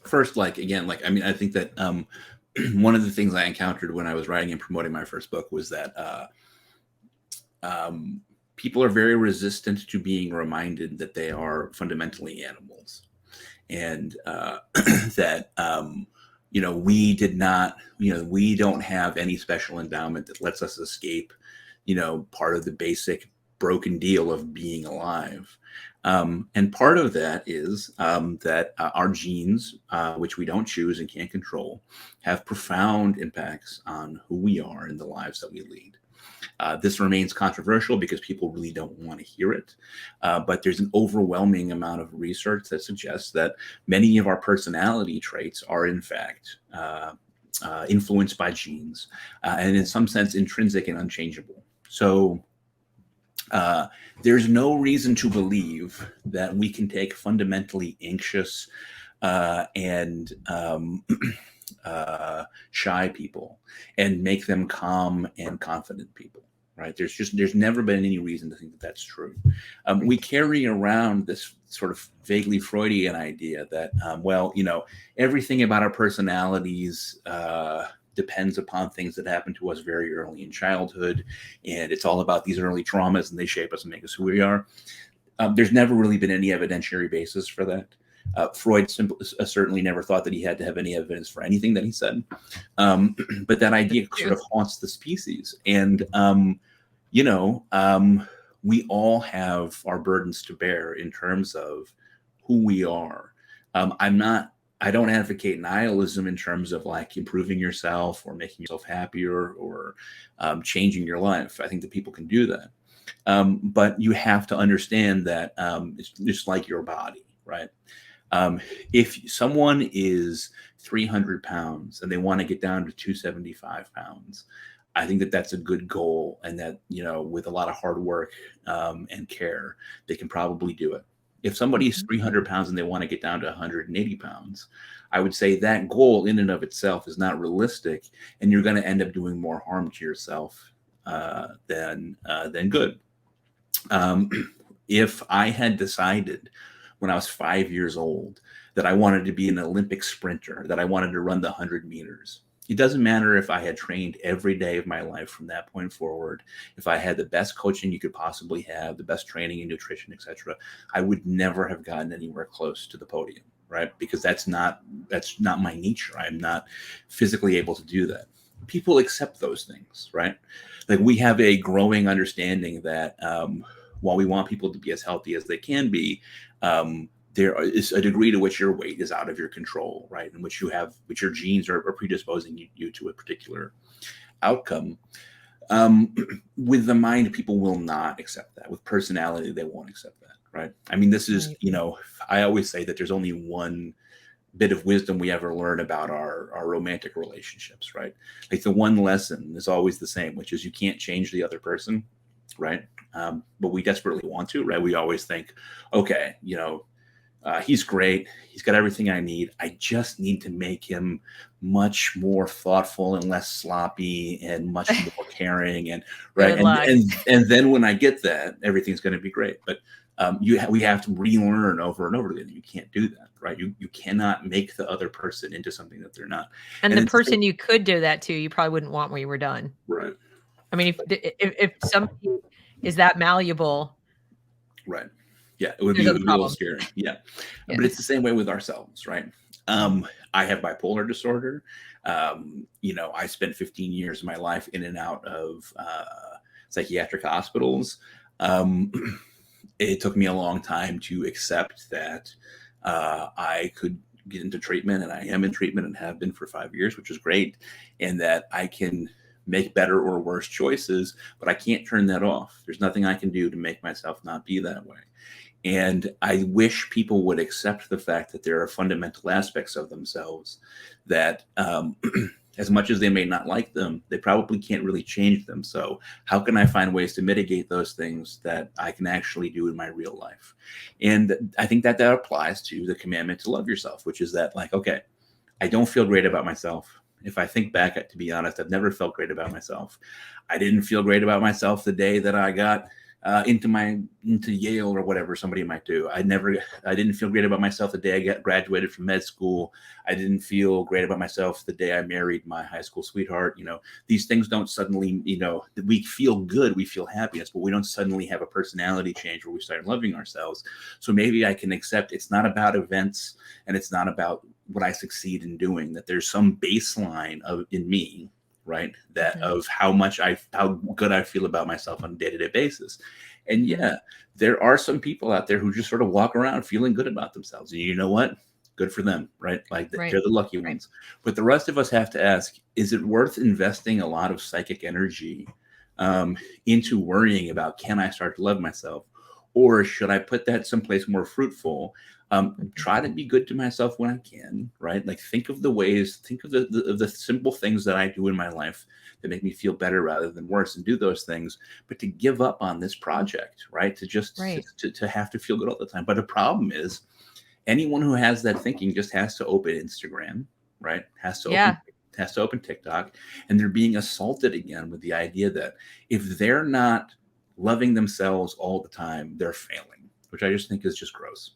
first, like, again, like, I mean, I think that one of the things I encountered when I was writing and promoting my first book was that people are very resistant to being reminded that they are fundamentally animals, and that we did not, we don't have any special endowment that lets us escape, part of the basic broken deal of being alive. And part of that is that our genes, which we don't choose and can't control, have profound impacts on who we are and the lives that we lead. This remains controversial because people really don't want to hear it. But there's an overwhelming amount of research that suggests that many of our personality traits are, in fact, influenced by genes, and in some sense, intrinsic and unchangeable. So there's no reason to believe that we can take fundamentally anxious and shy people and make them calm and confident people, right? There's never been any reason to think that that's true. We carry around this sort of vaguely Freudian idea that, everything about our personalities depends upon things that happen to us very early in childhood, and it's all about these early traumas, and they shape us and make us who we are. There's never really been any evidentiary basis for that. Freud certainly never thought that he had to have any evidence for anything that he said. But that idea sort of haunts the species. And, we all have our burdens to bear in terms of who we are. I don't advocate nihilism in terms of like improving yourself or making yourself happier or changing your life. I think that people can do that. But you have to understand that it's just like your body, right? If someone is 300 pounds and they want to get down to 275 pounds, I think that that's a good goal, and that, with a lot of hard work and care, they can probably do it. If somebody's 300 pounds and they want to get down to 180 pounds, I would say that goal in and of itself is not realistic, and you're going to end up doing more harm to yourself than good. If I had decided when I was 5 years old that I wanted to be an Olympic sprinter, that I wanted to run the 100 meters, it doesn't matter if I had trained every day of my life from that point forward, if I had the best coaching you could possibly have, the best training and nutrition, etc., I would never have gotten anywhere close to the podium, right? Because that's not my nature. I'm not physically able to do that. People accept those things, right? Like, we have a growing understanding that while we want people to be as healthy as they can be, there is a degree to which your weight is out of your control, right? In which which your genes are predisposing you to a particular outcome. With the mind, people will not accept that. With personality, they won't accept that, right? I mean, this is, I always say that there's only one bit of wisdom we ever learn about our romantic relationships, right? Like, the one lesson is always the same, which is you can't change the other person, right? But we desperately want to, right? We always think, okay, he's great. He's got everything I need. I just need to make him much more thoughtful and less sloppy and much more caring, and right. And then when I get that, everything's going to be great. But we have to relearn over and over again. You can't do that, right? You cannot make the other person into something that they're not. And the person you could do that to, you probably wouldn't want when you were done. Right. I mean, if somebody is that malleable, right. Yeah, it would be a little scary. Yeah. But it's the same way with ourselves, right? I have bipolar disorder. I spent 15 years of my life in and out of psychiatric hospitals. It took me a long time to accept that I could get into treatment, and I am in treatment and have been for 5 years, which is great, and that I can make better or worse choices, but I can't turn that off. There's nothing I can do to make myself not be that way. And I wish people would accept the fact that there are fundamental aspects of themselves that, as much as they may not like them, they probably can't really change them. So how can I find ways to mitigate those things that I can actually do in my real life? And I think that applies to the commandment to love yourself, which is that, like, okay, I don't feel great about myself. If I think back, to be honest, I've never felt great about myself. I didn't feel great about myself the day that I got into Yale or whatever somebody might do. I didn't feel great about myself the day I graduated from med school. I didn't feel great about myself the day I married my high school sweetheart. These things don't suddenly, we feel good, we feel happiness, but we don't suddenly have a personality change where we start loving ourselves. So maybe I can accept it's not about events and it's not about what I succeed in doing, that there's some baseline in me, right? That of how good I feel about myself on a day-to-day basis. And yeah, there are some people out there who just sort of walk around feeling good about themselves. And you know what? Good for them, right? Like they're the lucky ones. But the rest of us have to ask, is it worth investing a lot of psychic energy into worrying about, can I start to love myself? Or should I put that someplace more fruitful? Try to be good to myself when I can, right? Like think of the simple things that I do in my life that make me feel better rather than worse, and do those things. But to give up on this project, right? To just to have to feel good all the time. But the problem is, anyone who has that thinking just has to open Instagram, right? Has to open TikTok, and they're being assaulted again with the idea that if they're not loving themselves all the time, they're failing, which I just think is just gross.